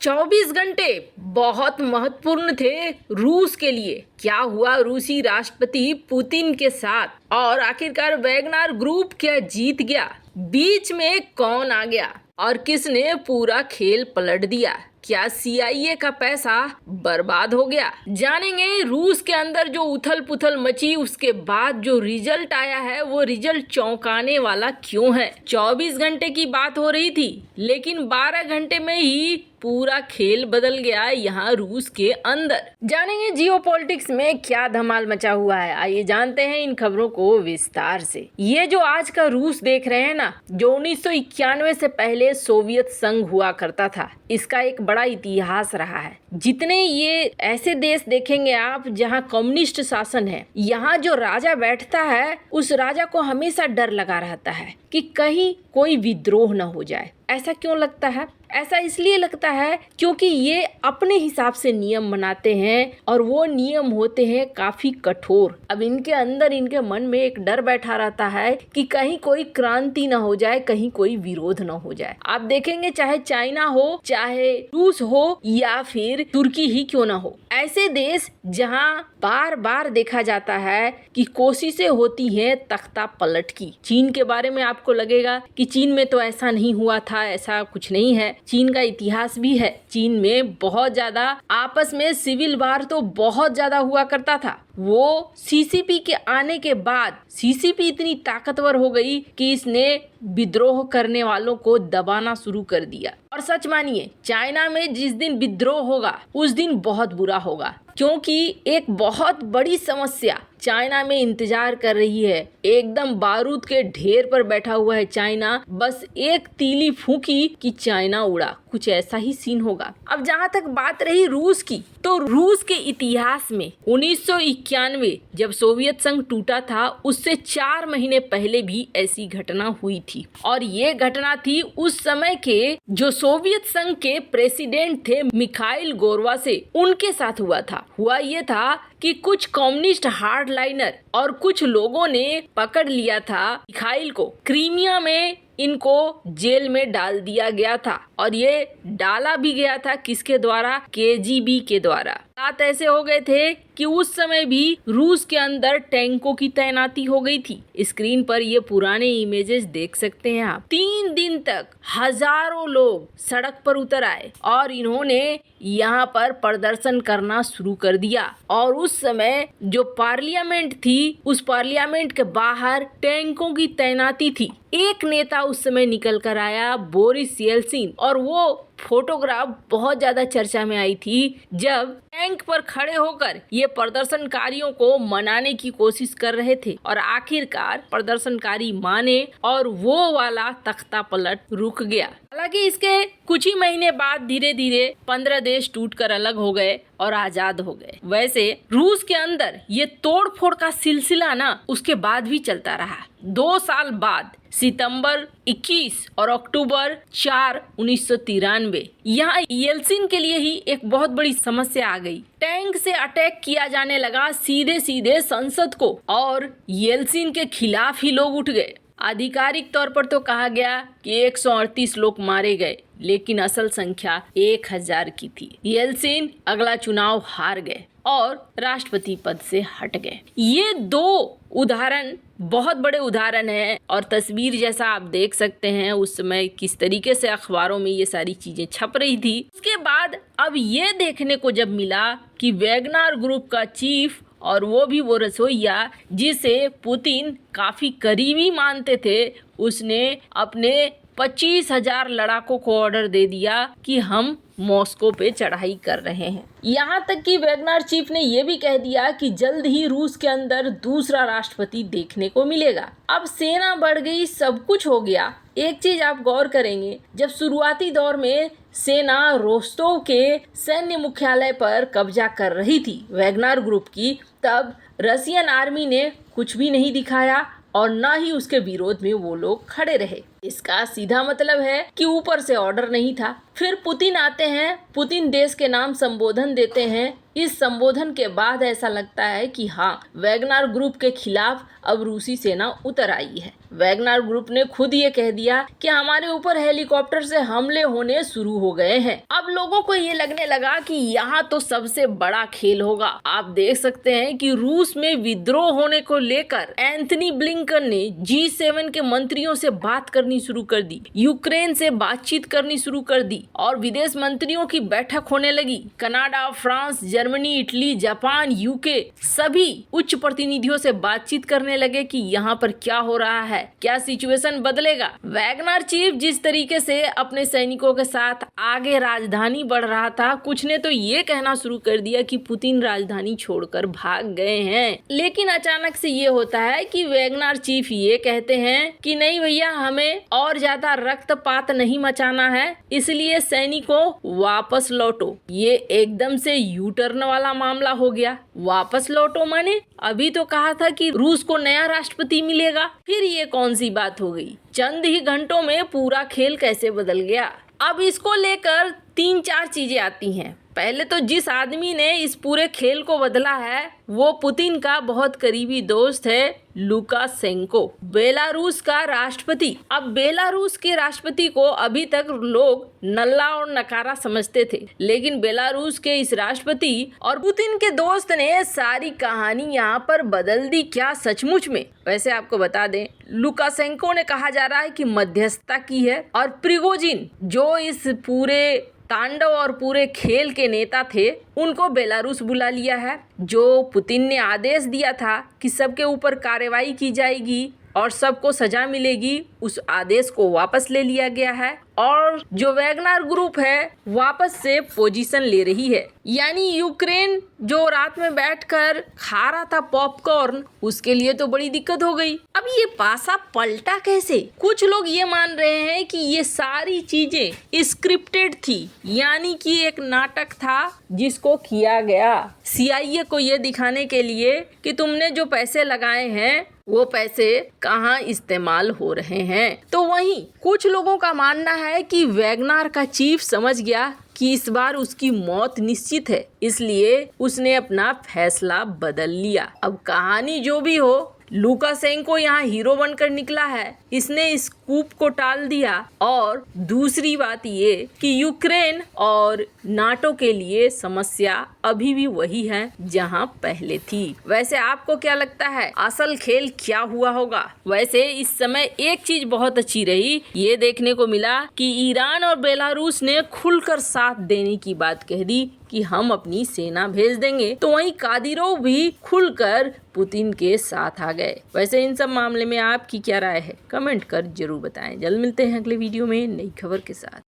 24 घंटे बहुत महत्वपूर्ण थे रूस के लिए। क्या हुआ रूसी राष्ट्रपति पुतिन के साथ और आखिरकार वैगनर ग्रुप क्या जीत गया? बीच में कौन आ गया और किसने पूरा खेल पलट दिया? क्या CIA का पैसा बर्बाद हो गया? जानेंगे रूस के अंदर जो उथल पुथल मची, उसके बाद जो रिजल्ट आया है वो रिजल्ट चौंकाने वाला क्यों है। 24 घंटे की बात हो रही थी लेकिन 12 घंटे में ही पूरा खेल बदल गया यहाँ रूस के अंदर। जानेंगे जियोपॉलिटिक्स में क्या धमाल मचा हुआ है। आइए जानते हैं इन खबरों को विस्तार से। ये जो आज का रूस देख रहे हैं ना, जो 1991 से पहले सोवियत संघ हुआ करता था, इसका एक बड़ा इतिहास रहा है। जितने ये ऐसे देश देखेंगे आप जहाँ कम्युनिस्ट शासन है, यहाँ जो राजा बैठता है उस राजा को हमेशा डर लगा रहता है कि कहीं कोई विद्रोह न हो जाए। ऐसा क्यों लगता है? ऐसा इसलिए लगता है क्योंकि ये अपने हिसाब से नियम बनाते हैं और वो नियम होते हैं काफी कठोर। अब इनके अंदर, इनके मन में एक डर बैठा रहता है कि कहीं कोई क्रांति ना हो जाए, कहीं कोई विरोध ना हो जाए। आप देखेंगे चाहे चाइना हो, चाहे रूस हो या फिर तुर्की ही क्यों ना हो, ऐसे देश जहाँ बार बार देखा जाता है कि कोशिशें होती हैं तख्ता पलट की। चीन के बारे में आपको लगेगा कि चीन में तो ऐसा नहीं हुआ था, ऐसा कुछ नहीं है। चीन का इतिहास भी है। चीन में बहुत ज्यादा आपस में सिविल वार तो बहुत ज्यादा हुआ करता था। वो CCP के आने के बाद CCP इतनी ताकतवर हो गई कि इसने विद्रोह करने वालों को दबाना शुरू कर दिया। और सच मानिए, चाइना में जिस दिन विद्रोह होगा उस दिन बहुत बुरा होगा, क्योंकि एक बहुत बड़ी समस्या चाइना में इंतजार कर रही है। एकदम बारूद के ढेर पर बैठा हुआ है चाइना, बस एक तीली फूंकी कि चाइना उड़ा। कुछ ऐसा ही सीन होगा। अब जहाँ तक बात रही रूस की, तो रूस के इतिहास में 1991 जब सोवियत संघ टूटा था, उससे 4 महीने पहले भी ऐसी घटना हुई थी। और ये घटना थी उस समय के जो सोवियत संघ के प्रेसिडेंट थे मिखाइल गोरबाचेव, उनके साथ हुआ था। हुआ ये था कि कुछ कम्युनिस्ट हार्डलाइनर और कुछ लोगों ने पकड़ लिया था मिखाइल को। क्रीमिया में इनको जेल में डाल दिया गया था और ये डाला भी गया था किसके द्वारा? KGB के द्वारा। बात ऐसे हो गए थे कि उस समय भी रूस के अंदर टैंकों की तैनाती हो गई थी। स्क्रीन पर ये पुराने इमेजेस देख सकते हैं आप। 3 दिन तक हजारों लोग सड़क पर उतर आए और इन्होंने यहाँ पर प्रदर्शन करना शुरू कर दिया। और उस समय जो पार्लियामेंट थी, उस पार्लियामेंट के बाहर टैंकों की तैनाती थी। एक नेता उस समय निकल कर आया, बोरिस येल्सिन, और वो फोटोग्राफ बहुत ज्यादा चर्चा में आई थी जब टैंक पर खड़े होकर ये प्रदर्शनकारियों को मनाने की कोशिश कर रहे थे। और आखिरकार प्रदर्शनकारी माने और वो वाला तख्ता पलट रुक गया। हालांकि इसके कुछ ही महीने बाद धीरे धीरे 15 देश टूटकर अलग हो गए और आजाद हो गए। वैसे रूस के अंदर ये तोड़ फोड़ का सिलसिला ना उसके बाद भी चलता रहा। 2 साल बाद सितंबर 21 और अक्टूबर 4, 1993 यहाँ येल्सिन के लिए ही एक बहुत बड़ी समस्या आ गई। टैंक से अटैक किया जाने लगा सीधे सीधे संसद को और येल्सिन के खिलाफ ही लोग उठ गए। आधिकारिक तौर पर तो कहा गया कि 138 लोग मारे गए, लेकिन असल संख्या 1000 की थी। येल्सिन अगला चुनाव हार गए और राष्ट्रपति पद से हट गए। ये 2 उदाहरण बहुत बड़े उदाहरण हैं और तस्वीर जैसा आप देख सकते हैं उस समय किस तरीके से अखबारों में ये सारी चीजें छप रही थी। उसके बाद अब ये देखने को जब मिला कि वैगनर ग्रुप का चीफ, और वो भी वो रसोइया जिसे पुतिन काफी करीबी मानते थे, उसने अपने 25,000 लड़ाकों को ऑर्डर दे दिया कि हम मॉस्को पे चढ़ाई कर रहे हैं। यहाँ तक कि वैगनर चीफ ने यह भी कह दिया कि जल्द ही रूस के अंदर दूसरा राष्ट्रपति देखने को मिलेगा। अब सेना बढ़ गई, सब कुछ हो गया। एक चीज आप गौर करेंगे, जब शुरुआती दौर में सेना रोस्टोव के सैन्य मुख्यालय पर कब्जा कर रही थी वैगनर ग्रुप की, तब रशियन आर्मी ने कुछ भी नहीं दिखाया और न ही उसके विरोध में वो लोग खड़े रहे। इसका सीधा मतलब है कि ऊपर से ऑर्डर नहीं था। फिर पुतिन आते हैं, पुतिन देश के नाम संबोधन देते हैं। इस संबोधन के बाद ऐसा लगता है कि हाँ, वैगनार ग्रुप के खिलाफ अब रूसी सेना उतर आई है। वैगनार ग्रुप ने खुद ये कह दिया कि हमारे ऊपर हेलीकॉप्टर से हमले होने शुरू हो गए हैं। अब लोगों को ये लगने लगा कि यहाँ तो सबसे बड़ा खेल होगा। आप देख सकते हैं कि रूस में विद्रोह होने को लेकर एंथनी ब्लिंकन ने G7 के मंत्रियों से बात करनी शुरू कर दी, यूक्रेन से बातचीत करनी शुरू कर दी और विदेश मंत्रियों की बैठक होने लगी। Canada, France, Germany, Italy, Japan, UK सभी उच्च प्रतिनिधियों से बातचीत करने लगे कि यहाँ पर क्या हो रहा है, क्या सिचुएशन बदलेगा। वैगनर चीफ जिस तरीके से अपने सैनिकों के साथ आगे राजधानी बढ़ रहा था, कुछ ने तो ये कहना शुरू कर दिया कि पुतिन राजधानी छोड़कर भाग गए हैं। लेकिन अचानक से ये होता है कि वैगनर चीफ ये कहते हैं कि नहीं भैया, हमें और ज्यादा रक्तपात नहीं मचाना है, इसलिए सैनिकों वापस लौटो। ये एकदम से यू टर्न वाला मामला हो गया। वापस लौटो माने अभी तो कहा था कि रूस को नया राष्ट्रपति मिलेगा, फिर ये कौन सी बात हो गई। चंद ही घंटों में पूरा खेल कैसे बदल गया। अब इसको लेकर 3-4 चीजें आती हैं। पहले तो जिस आदमी ने इस पूरे खेल को बदला है वो पुतिन का बहुत करीबी दोस्त है, लुकाशेंको, बेलारूस का राष्ट्रपति। अब बेलारूस के राष्ट्रपति को अभी तक लोग नल्ला और नकारा समझते थे, लेकिन बेलारूस के इस राष्ट्रपति और पुतिन के दोस्त ने सारी कहानी यहाँ पर बदल दी। क्या सचमुच में? वैसे आपको बता दें, लुकाशेंको ने कहा जा रहा है कि मध्यस्थता की है और प्रिगोजिन जो इस पूरे तांडव और पूरे खेल के नेता थे, उनको बेलारूस बुला लिया है। जो पुतिन ने आदेश दिया था कि सबके ऊपर कार्रवाई की जाएगी और सबको सजा मिलेगी, उस आदेश को वापस ले लिया गया है और जो वैगनर ग्रुप है वापस से पोजीशन ले रही है। यानी यूक्रेन जो रात में बैठकर खा रहा था पॉपकॉर्न, उसके लिए तो बड़ी दिक्कत हो गई। अब ये पासा पलटा कैसे? कुछ लोग ये मान रहे हैं कि ये सारी चीजें स्क्रिप्टेड थी, यानी कि एक नाटक था जिसको किया गया CIA को ये दिखाने के लिए कि तुमने जो पैसे लगाए हैं वो पैसे कहाँ इस्तेमाल हो रहे हैं। तो वहीं कुछ लोगों का मानना है कि वैगनर का चीफ समझ गया कि इस बार उसकी मौत निश्चित है, इसलिए उसने अपना फैसला बदल लिया। अब कहानी जो भी हो, लुकाशेंको यहाँ हीरो बनकर निकला है, इसने इस कूप को टाल दिया। और दूसरी बात ये कि यूक्रेन और नाटो के लिए समस्या अभी भी वही है जहाँ पहले थी। वैसे आपको क्या लगता है, असल खेल क्या हुआ होगा? वैसे इस समय एक चीज बहुत अच्छी रही, ये देखने को मिला कि ईरान और बेलारूस ने खुलकर साथ देने की बात कह दी कि हम अपनी सेना भेज देंगे। तो वहीं कादिरोव भी खुलकर पुतिन के साथ आ गए। वैसे इन सब मामले में आपकी क्या राय है, कमेंट कर जरूर बताएं। जल्द मिलते हैं अगले वीडियो में नई खबर के साथ।